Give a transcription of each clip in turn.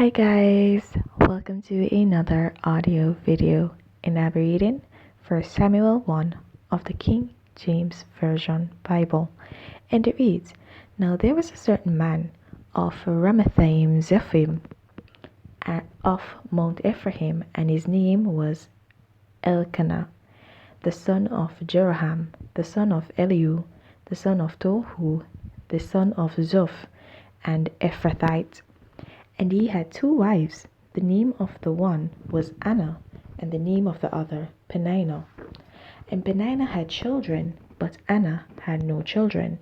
Hi guys, welcome to another audio video, and I'll be reading 1 Samuel 1 of the King James Version Bible, and it reads, Now there was a certain man of Ramathaim Zephim of Mount Ephraim, and his name was Elkanah, the son of Jeroham, the son of Elihu, the son of Tohu, the son of Zoph, and Ephrathite. And he had 2 wives. The name of the one was Anna, and the name of the other Peninnah. And Peninnah had children, but Anna had no children.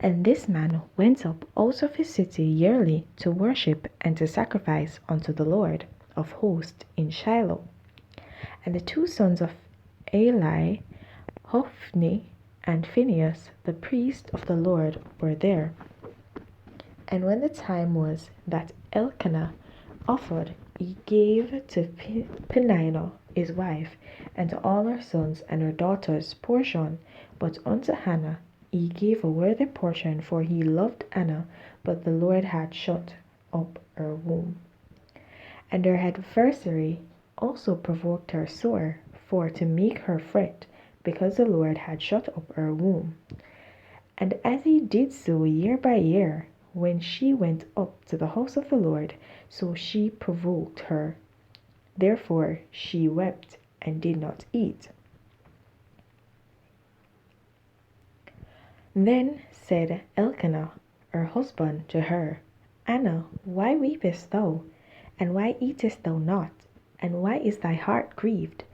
And this man went up out of his city yearly to worship and to sacrifice unto the Lord of hosts in Shiloh. And the 2 sons of Eli, Hophni and Phinehas, the priest of the Lord, were there. And when the time was that Elkanah offered, he gave to Peninnah his wife, and to all her sons and her daughters portion, but unto Hannah he gave a worthy portion, for he loved Anna, but the Lord had shut up her womb. And her adversary also provoked her sore, for to make her fret, because the Lord had shut up her womb. And as he did so year by year, when she went up to the house of the Lord, so she provoked her. Therefore she wept and did not eat. Then said Elkanah her husband to her, Anna, why weepest thou? And why eatest thou not? And why is thy heart grieved?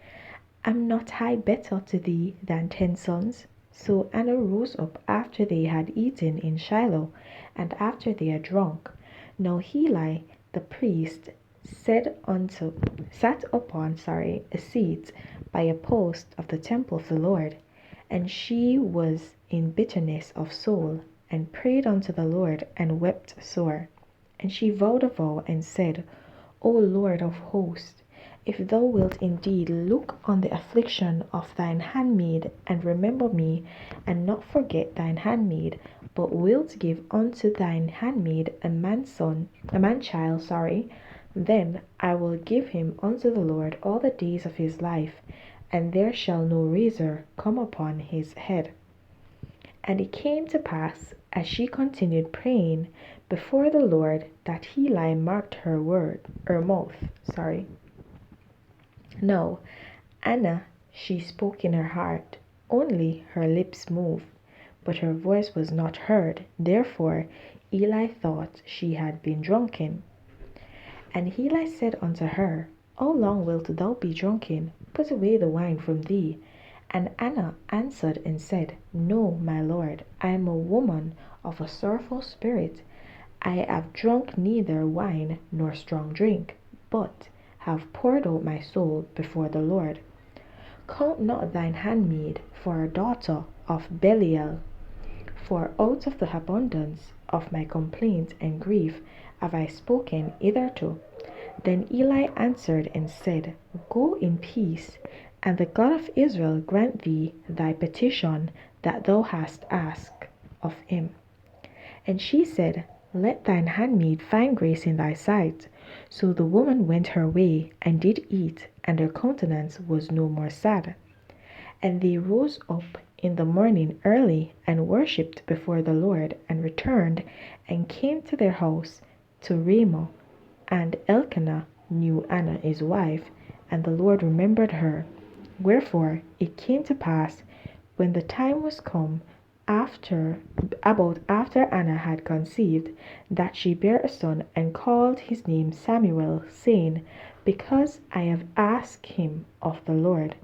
Am not I better to thee than 10 sons? So Anna rose up after they had eaten in Shiloh, and after they had drunk. Now Eli the priest sat upon a seat by a post of the temple of the Lord, and she was in bitterness of soul, and prayed unto the Lord, and wept sore. And she vowed a vow, and said, O Lord of hosts, if thou wilt indeed look on the affliction of thine handmaid, and remember me, and not forget thine handmaid, but wilt give unto thine handmaid a man child, then I will give him unto the Lord all the days of his life, and there shall no razor come upon his head. And it came to pass, as she continued praying before the Lord, that Eli marked her mouth. Now, Anna, she spoke in her heart, only her lips moved, but her voice was not heard. Therefore Eli thought she had been drunken. And Eli said unto her, How long wilt thou be drunken? Put away the wine from thee. And Anna answered and said, No, my lord, I am a woman of a sorrowful spirit. I have drunk neither wine nor strong drink, but have poured out my soul before the Lord. Count not thine handmaid for a daughter of Belial, for out of the abundance of my complaint and grief have I spoken hitherto. Then Eli answered and said, Go in peace, and the God of Israel grant thee thy petition that thou hast asked of him. And she said, Let thine handmaid find grace in thy sight. So the woman went her way, and did eat, and her countenance was no more sad. And they rose up in the morning early, and worshipped before the Lord, and returned, and came to their house to Ramah. And Elkanah knew Anna his wife, and the Lord remembered her. Wherefore it came to pass, when the time was come, after Anna had conceived, that she bare a son, and called his name Samuel, saying, Because I have asked him of the Lord.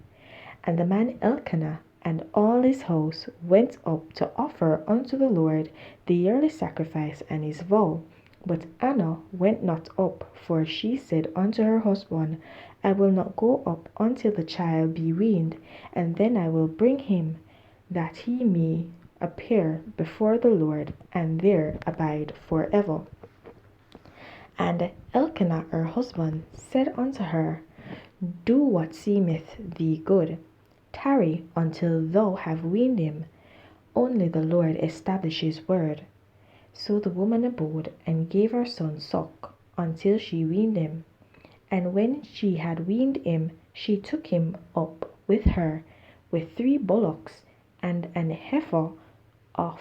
And the man Elkanah and all his house went up to offer unto the Lord the yearly sacrifice and his vow. But Anna went not up, for she said unto her husband, I will not go up until the child be weaned, and then I will bring him, that he may appear before the Lord, and there abide forever. And Elkanah her husband said unto her, Do what seemeth thee good. Tarry until thou have weaned him. Only the Lord establish his word. So the woman abode, and gave her son suck. until she weaned him. And when she had weaned him, she took him up with her with 3 bullocks and an heifer of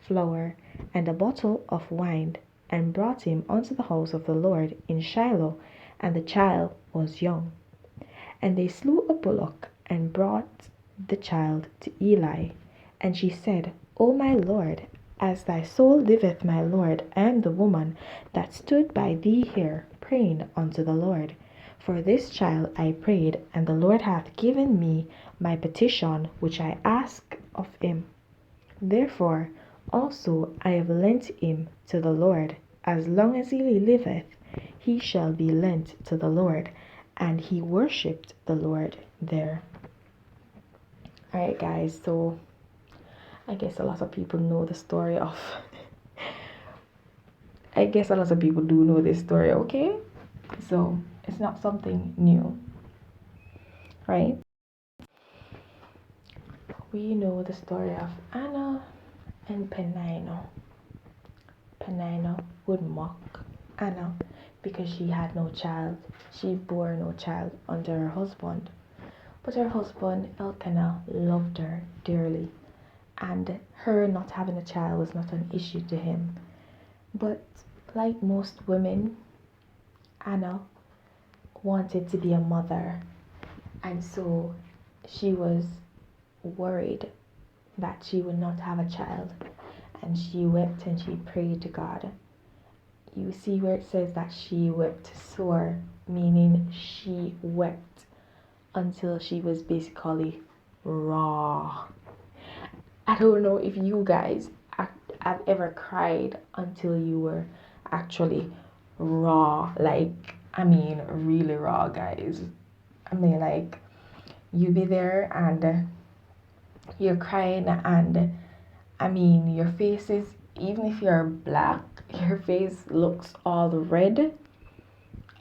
flour and a bottle of wine, and brought him unto the house of the Lord in Shiloh, and the child was young. And they slew a bullock and brought the child to Eli. And she said, O my Lord, as thy soul liveth, my Lord, I am the woman that stood by thee here, praying unto the Lord. For this child I prayed, and the Lord hath given me my petition which I asked of him. Therefore also I have lent him to the Lord. As long as he liveth, he shall be lent to the Lord. And he worshipped the Lord there. Alright, guys, so I guess a lot of people know the story of. I guess a lot of people do know this story, okay? So it's not something new, right? We know the story of Anna and Peninnah. Peninnah would mock Anna because she had no child. She bore no child unto her husband. But her husband, Elkanah, loved her dearly, and her not having a child was not an issue to him. But like most women, Anna wanted to be a mother, and so she was worried that she would not have a child, and she wept and she prayed to God. You see where it says that she wept sore, meaning she wept until she was basically raw. I don't know if you guys have ever cried until you were actually raw, like, I mean, really raw, guys. I mean, like, you be there and you're crying, and I mean, your face is, even if you're black, your face looks all red,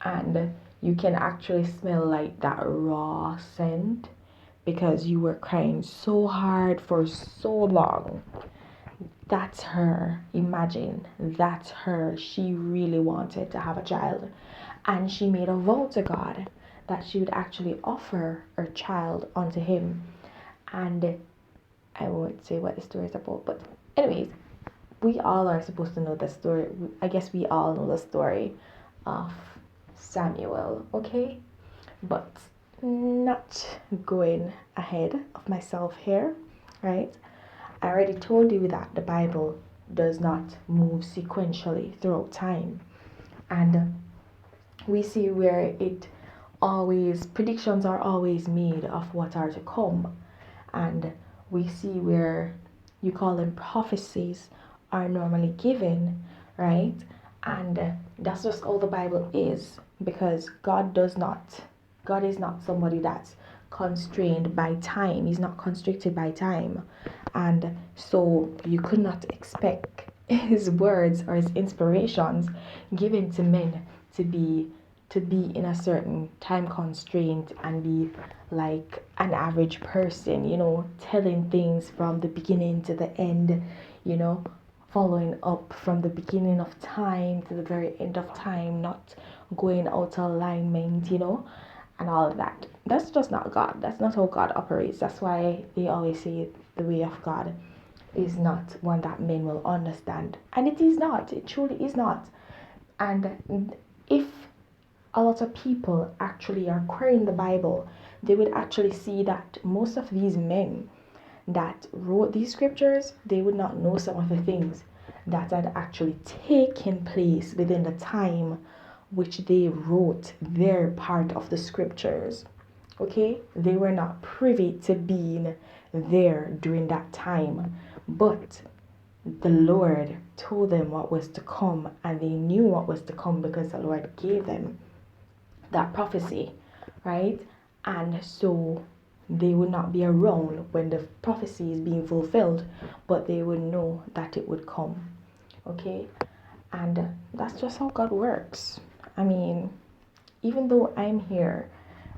and you can actually smell like that raw scent because you were crying so hard for so long. That's her. Imagine, that's her. She really wanted to have a child, and she made a vow to God that she would actually offer her child unto him. And I won't say what the story is about, but anyways, we all are supposed to know the story. I guess we all know the story of Samuel, okay? But not going ahead of myself here, right? I already told you that the Bible does not move sequentially throughout time. And we see where it always, predictions are always made of what are to come. And we see where you call them prophecies are normally given, right? And that's just all the Bible is, because God is not somebody that's constrained by time. He's not constricted by time. And so you could not expect his words or his inspirations given to men to be in a certain time constraint and be like an average person, telling things from the beginning to the end, following up from the beginning of time to the very end of time, not going out of alignment, and all of that. That's just not God. That's not how God operates. That's why they always say the way of God is not one that men will understand. And it is not. It truly is not. And if a lot of people actually are querying the Bible, they would actually see that most of these men that wrote these scriptures, they would not know some of the things that had actually taken place within the time which they wrote their part of the scriptures. Okay, they were not privy to being there during that time, but the Lord told them what was to come, and they knew what was to come because the Lord gave them that prophecy, right? And so they would not be around when the prophecy is being fulfilled, but they would know that it would come. Okay, and that's just how God works. I mean, even though I'm here,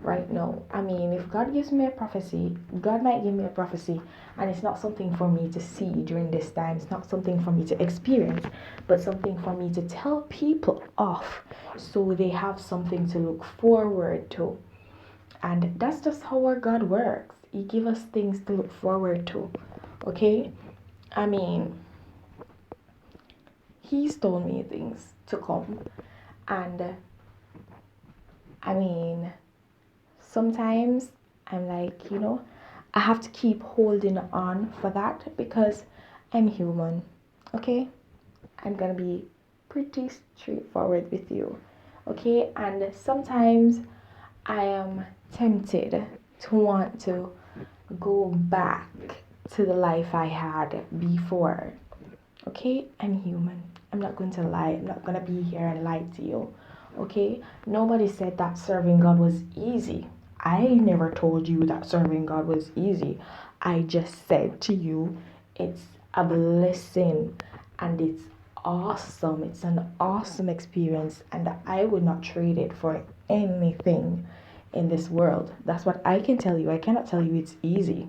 right now. I mean, if God gives me a prophecy, God might give me a prophecy, and it's not something for me to see during this time. It's not something for me to experience, but something for me to tell people off so they have something to look forward to. And that's just how our God works. He gives us things to look forward to. Okay? I mean, He's told me things to come. And I mean, sometimes I'm like, I have to keep holding on for that because I'm human. Okay? I'm gonna be pretty straightforward with you. Okay? And sometimes I am tempted to want to go back to the life I had before. Okay? I'm human. I'm not going to lie. I'm not going to be here and lie to you. Okay? Nobody said that serving God was easy. I never told you that serving God was easy. I just said to you, it's a blessing and it's awesome. It's an awesome experience, and I would not trade it for anything in this world. That's what I can tell you. I cannot tell you it's easy.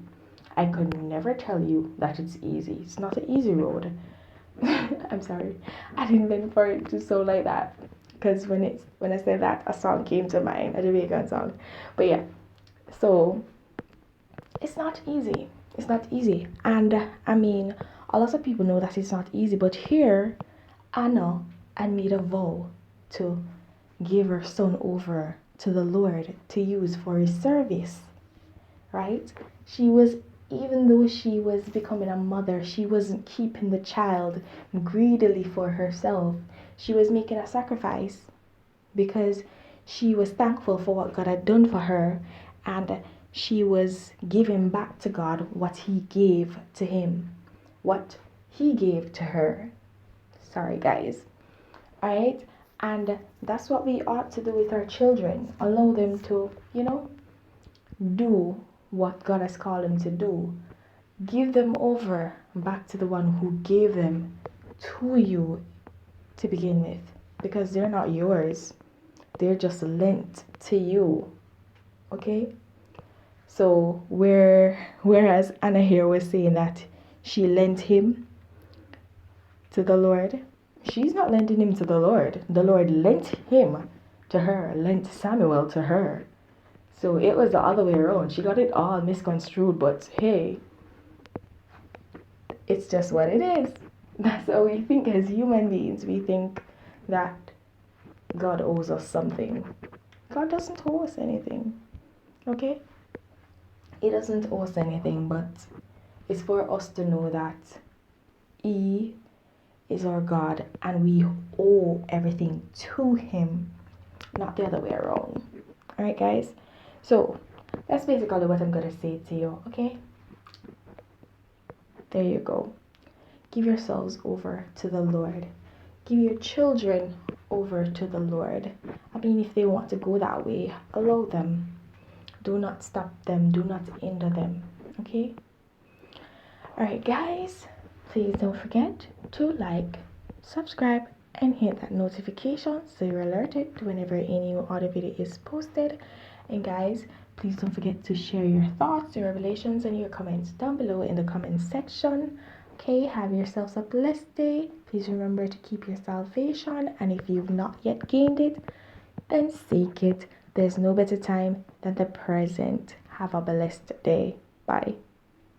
I could never tell you that it's easy. It's not an easy road. I'm sorry. I didn't mean for it to sound like that. Because when I said that, a song came to mind, a Jamaican song. But yeah, so it's not easy. It's not easy. And I mean, a lot of people know that it's not easy. But here, Anna had made a vow to give her son over to the Lord to use for his service, right? She was, even though she was becoming a mother, she wasn't keeping the child greedily for herself. She was making a sacrifice because she was thankful for what God had done for her, and she was giving back to God what He gave to him, what He gave to her. Sorry, guys. Alright? And that's what we ought to do with our children. Allow them to, do what God has called them to do. Give them over back to the one who gave them to you to begin with. Because they're not yours. They're just lent to you. Okay? So whereas Anna here was saying that she lent him to the Lord, she's not lending him to the Lord. The Lord lent him to her, lent Samuel to her. So it was the other way around. She got it all misconstrued, but hey, it's just what it is. That's how we think as human beings. We think that God owes us something. God doesn't owe us anything. Okay? He doesn't owe us anything, but it's for us to know that He is our God and we owe everything to Him, not the other way around. Alright, guys? So, that's basically what I'm going to say to you, okay? There you go. Give yourselves over to the Lord. Give your children over to the Lord. I mean, if they want to go that way, allow them. Do not stop them. Do not hinder them. Okay? Alright, guys. Please don't forget to like, subscribe, and hit that notification so you're alerted whenever any new audio video is posted. And guys, please don't forget to share your thoughts, your revelations, and your comments down below in the comment section. Okay, have yourselves a blessed day. Please remember to keep your salvation, and if you've not yet gained it, then seek it. There's no better time than the present. Have a blessed day. Bye.